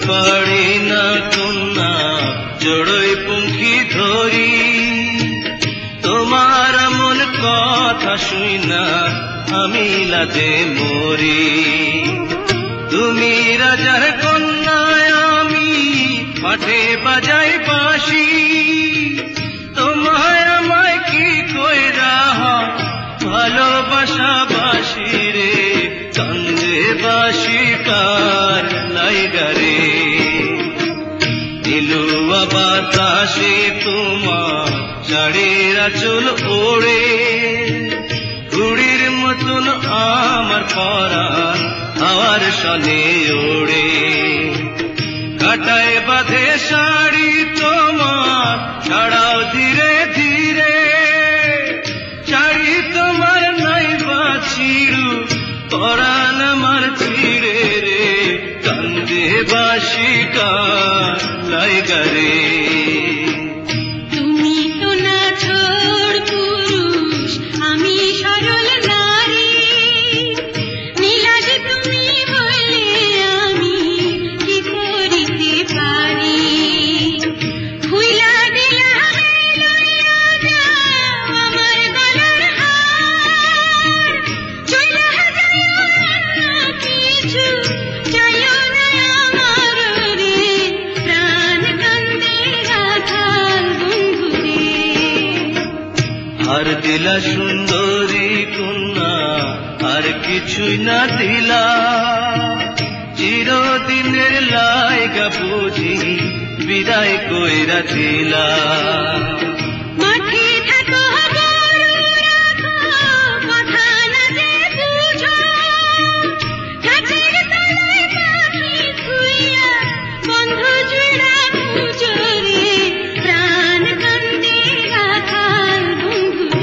পারি না কন্যা জড়ই পুঙ্খি ধরি তোমার মন কথা শুই না আমি লাজে মরি তুমি রাজার কন্যা আমি মাঠে বাজাই বাঁশি তোমায় আমায় কি কইরা ভালোবাসা বাসি রে কান্দে বাসি কার লাইগারে দিলুয়া বাতাসে তোমার শাড়ির আঁচল ওড়ে ঘুড়ির মতন আমার পরাণ হাওয়ার সনে ওড়ে কাটায় বাঁধে শাড়ি তোমার ছাড়াও ধীরে ধীরে শাড়ি তোমার নাই বাছিড়ু পরাণ আমার ছিড়ে রে কান্দে বাসি কার লাইগারে আর দিলা সুন্দরী কন্যা আর কিছুই না দিলা চিরদিনের লাইগা বুঝি বিদায় কইরা দিলা